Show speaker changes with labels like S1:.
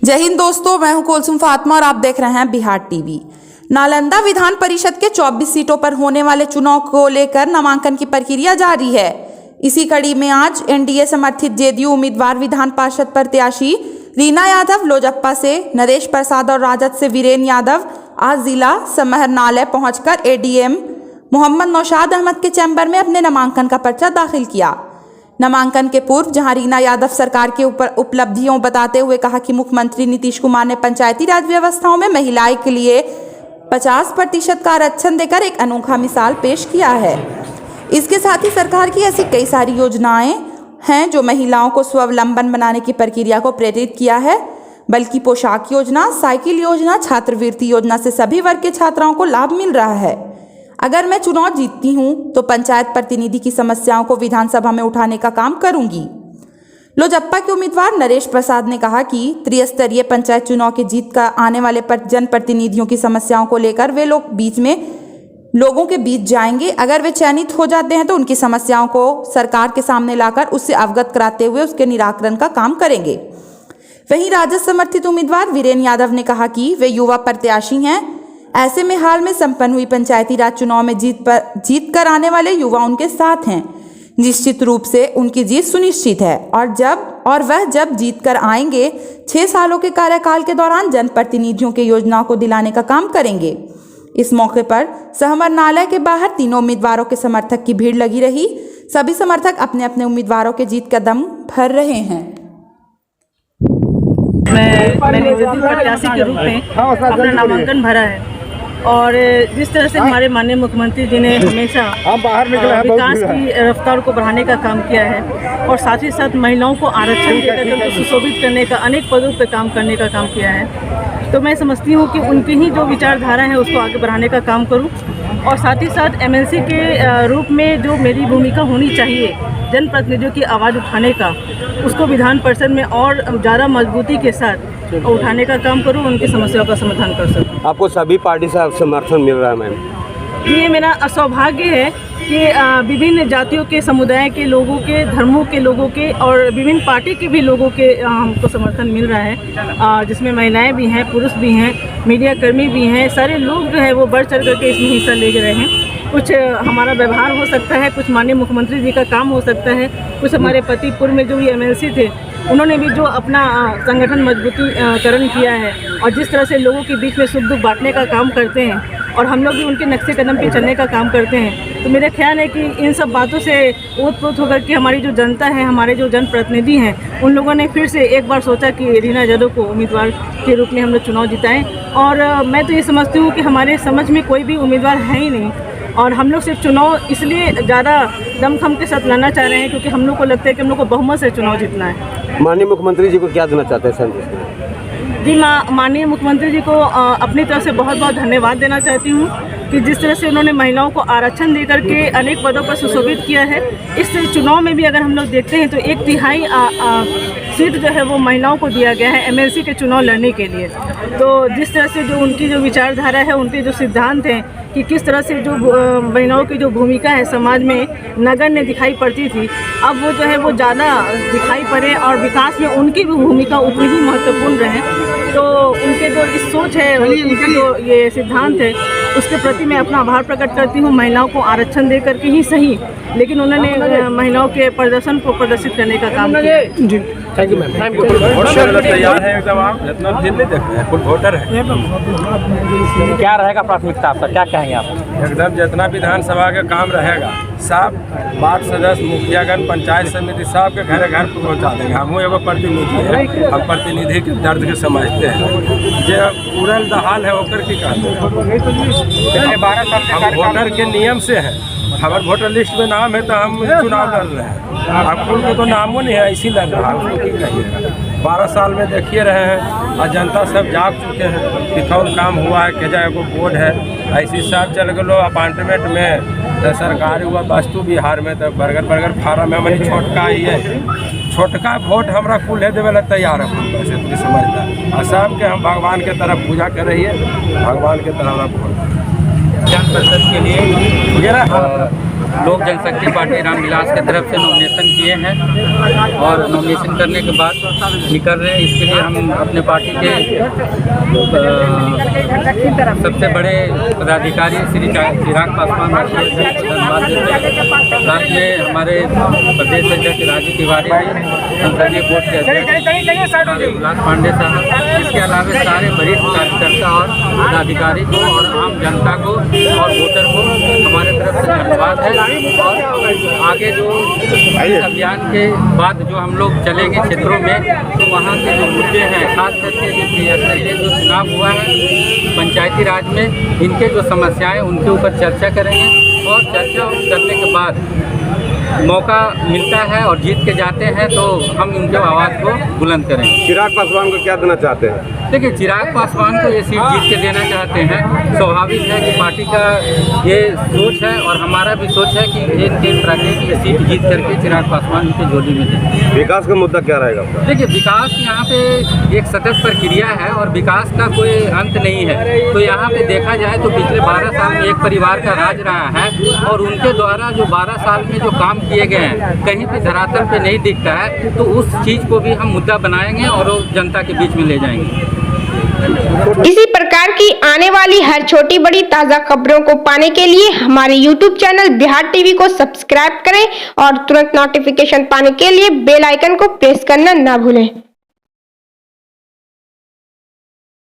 S1: जय हिंद दोस्तों, मैं हूं कुलसुम फातिमा और आप देख रहे हैं बिहार टीवी। नालंदा विधान परिषद के 24 सीटों पर होने वाले चुनाव को लेकर नामांकन की प्रक्रिया जारी है। इसी कड़ी में आज एनडीए समर्थित जेडीयू उम्मीदवार विधान पार्षद प्रत्याशी रीना यादव लोजप्पा से, नरेश प्रसाद और राजद से वीरेन यादव आज जिला समाहरणालय पहुंचकर एडीएम मोहम्मद नौशाद अहमद के चैम्बर में अपने नामांकन का पर्चा दाखिल किया। नामांकन के पूर्व जहां रीना यादव सरकार के उपलब्धियों बताते हुए कहा कि मुख्यमंत्री नीतीश कुमार ने पंचायती राज व्यवस्थाओं में महिलाएं के लिए 50% का आरक्षण देकर एक अनोखा मिसाल पेश किया है। इसके साथ ही सरकार की ऐसी कई सारी योजनाएं हैं जो महिलाओं को स्वावलंबन बनाने की प्रक्रिया को प्रेरित किया है, बल्कि पोशाक योजना, साइकिल योजना, छात्रवृत्ति योजना से सभी वर्ग के छात्राओं को लाभ मिल रहा है। अगर मैं चुनाव जीतती हूं तो पंचायत प्रतिनिधि की समस्याओं को विधानसभा में उठाने का काम करूंगी। लोजप्पा के उम्मीदवार नरेश प्रसाद ने कहा कि त्रिस्तरीय पंचायत चुनाव के जीत का आने वाले जनप्रतिनिधियों की समस्याओं को लेकर वे लोगों के बीच जाएंगे। अगर वे चयनित हो जाते हैं तो उनकी समस्याओं को सरकार के सामने लाकर उससे अवगत कराते हुए उसके निराकरण का काम करेंगे। वहीं राजद समर्थित उम्मीदवार वीरेन यादव ने कहा कि वे युवा प्रत्याशी हैं, ऐसे में हाल में संपन्न हुई पंचायती राज चुनाव में जीत कर आने वाले युवा उनके साथ हैं। निश्चित रूप से उनकी जीत सुनिश्चित है और वह जब जीत कर आएंगे 6 सालों के कार्यकाल के दौरान जनप्रतिनिधियों के योजनाओं को दिलाने का काम करेंगे। इस मौके पर समाहरणालय के बाहर तीनों उम्मीदवारों के समर्थक की भीड़ लगी रही। सभी समर्थक अपने अपने उम्मीदवारों के जीत का दम भर रहे हैं।
S2: मैंने जदयू प्रत्याशी के रूप में अपना नामांकन भरा है और जिस तरह से हमारे माननीय मुख्यमंत्री जी ने हमेशा विकास की रफ्तार को बढ़ाने का काम किया है और साथ ही साथ महिलाओं को आरक्षण देकर उनको सुशोभित करने का, अनेक पदों पर काम करने का काम किया है, तो मैं समझती हूँ कि उनकी ही जो विचारधारा है उसको आगे बढ़ाने का काम करूँ और साथ ही साथ एमएलसी के रूप में जो मेरी भूमिका होनी चाहिए जनप्रतिनिधियों की आवाज़ उठाने का, उसको विधान परिषद में और ज़्यादा मजबूती के साथ उठाने का काम करूँ, उनकी समस्याओं का समाधान कर सकूँ।
S3: आपको सभी पार्टी से समर्थन मिल रहा है मैम?
S2: ये मेरा सौभाग्य है कि विभिन्न जातियों के, समुदाय के लोगों के, धर्मों के लोगों के और विभिन्न पार्टी के भी लोगों के हमको समर्थन मिल रहा है, जिसमें महिलाएं भी हैं, पुरुष भी हैं, मीडिया कर्मी भी हैं। सारे लोग जो है वो बढ़ चढ़ करके इसमें हिस्सा ले रहे हैं। कुछ हमारा व्यवहार हो सकता है, कुछ माननीय मुख्यमंत्री जी का काम हो सकता है, कुछ हमारे पति पूर्व में जो भी एमएलसी थे उन्होंने भी जो अपना संगठन मजबूतीकरण किया है और जिस तरह से लोगों के बीच में सुख दुख बांटने का काम करते हैं और हम लोग भी उनके नक्शे कदम पे चलने का काम करते हैं, तो मेरा ख्याल है कि इन सब बातों से ओतप्रोत होकर के हमारी जो जनता है, हमारे जो जनप्रतिनिधि हैं, उन लोगों ने फिर से एक बार सोचा कि रीना यादव को उम्मीदवार के रूप में हम लोग चुनाव जिताएँ। और मैं तो ये समझती हूँ कि हमारे समझ में कोई भी उम्मीदवार है ही नहीं और हम लोग सिर्फ चुनाव इसलिए ज़्यादा दमखम के साथ लड़ना चाह रहे हैं क्योंकि हम लोग को लगता है कि हम लोग को बहुमत से चुनाव जीतना है।
S3: माननीय मुख्यमंत्री जी को क्या देना चाहते हैं संदेश?
S2: जी, माननीय मुख्यमंत्री जी को अपनी तरफ से बहुत बहुत धन्यवाद देना चाहती हूँ कि जिस तरह से उन्होंने महिलाओं को आरक्षण देकर के अनेक पदों पर सुशोभित किया है। इस चुनाव में भी अगर हम लोग देखते हैं तो 1/3 सीट जो है वो महिलाओं को दिया गया है एमएलसी के चुनाव लड़ने के लिए। तो जिस तरह से जो उनकी जो विचारधारा है, उनके जो सिद्धांत हैं कि किस तरह से जो महिलाओं की जो भूमिका है समाज में नगण्य दिखाई पड़ती थी, अब वो जो है वो ज़्यादा दिखाई पड़े और विकास में उनकी भी भूमिका उतनी ही महत्वपूर्ण रहे। तो उनके जो इस सोच है, उनके जो ये सिद्धांत है, उसके प्रति मैं अपना आभार प्रकट करती हूँ। महिलाओं को आरक्षण दे करके ही सही, लेकिन उन्होंने महिलाओं के प्रदर्शन को प्रदर्शित करने का काम किया।
S3: जी, thank you ma'am. Thank you.
S4: तैयार है एकदम, आप जितना भीड़ नहीं देख रहे हैं, कुल वोटर है।
S3: क्या रहेगा प्राथमिकता आपका, क्या कहेंगे आप?
S4: एकदम जितना विधानसभा का काम रहेगा सब वार्ड सदस्य, मुखियागण, पंचायत समिति सब के घर घर पर पहुँचा देंगे। हम एगो प्रतिनिधि है, हम प्रतिनिधि के दर्द के समझते हैं। जो उड़ल दहाल है ओकर की कहते हैं, हम वोटर के नियम से हैं। हमारे वोटर लिस्ट में नाम है तो हम चुनाव लड़ रहे हैं। अब खुद को तो नामों नहीं है, इसी लड़ रहा है, उसको की कहिएगा। 12 साल में देखिए रहे हैं और जनता सब जाग चुके हैं कि कौन काम हुआ है, के जाए को बोर्ड है। ऐसी सब चल गलो अपार्टमेंट में तो सरकारी हुआ वस्तु बिहार में तो बर्गर फार्म है, हमारी छोटका ही है। छोटका वोट हमारा कुल है देवे तैयार है, वैसे समझता और सबके हम भगवान के तरफ पूजा कर रही है, भगवान के तरफ वोट।
S3: विधान परिषद के लिए
S5: लोक जनशक्ति पार्टी रामविलास की तरफ से नॉमिनेशन किए हैं और नॉमिनेशन करने के बाद निकल रहे हैं। इसके लिए हम अपने पार्टी के सबसे बड़े पदाधिकारी श्री चिराग पासवान जी को धन्यवाद देते हैं। साथ में हमारे प्रदेश अध्यक्ष राजू तिवारी जी, संसदीय बोर्ड के अध्यक्ष विलास पांडे साहब, इसके अलावा सारे वरिष्ठ कार्यकर्ता और पदाधिकारी को और आम जनता को और वोटर को हमारे तरफ से धन्यवाद है। और आगे जो इस अभियान के बाद जो हम लोग चलेंगे क्षेत्रों में, तो वहाँ के जो मुद्दे हैं, खास करके जो चुनाव हुआ है पंचायती राज में, इनके जो समस्याएं उनके ऊपर चर्चा करेंगे और चर्चा करने के बाद मौका मिलता है और जीत के जाते हैं तो हम उनके आवाज़ को बुलंद करेंगे।
S6: चिराग पासवान को क्या देना चाहते हैं?
S5: देखिए, चिराग पासवान को ये सीट जीत के देना चाहते हैं। स्वाभाविक है कि पार्टी का ये सोच है और हमारा भी सोच है कि इनके प्राकृतिक की ये सीट जीत करके चिराग पासवान की झोली में दें।
S6: विकास का मुद्दा क्या रहेगा?
S5: देखिए, विकास यहाँ पे एक सतत प्रक्रिया है और विकास का कोई अंत नहीं है। तो यहाँ पे देखा जाए तो पिछले 12 साल में एक परिवार का राज रहा है और उनके द्वारा जो 12 साल में जो काम किए गए हैं कहीं पे धरातल पे नहीं दिखता है, तो उस चीज़ को भी हम मुद्दा बनाएंगे और जनता के बीच में ले जाएंगे।
S7: इसी प्रकार की आने वाली हर छोटी बड़ी ताज़ा खबरों को पाने के लिए हमारे YouTube चैनल बिहार टीवी को सब्सक्राइब करें और तुरंत नोटिफिकेशन पाने के लिए बेल आइकन को प्रेस करना ना भूलें।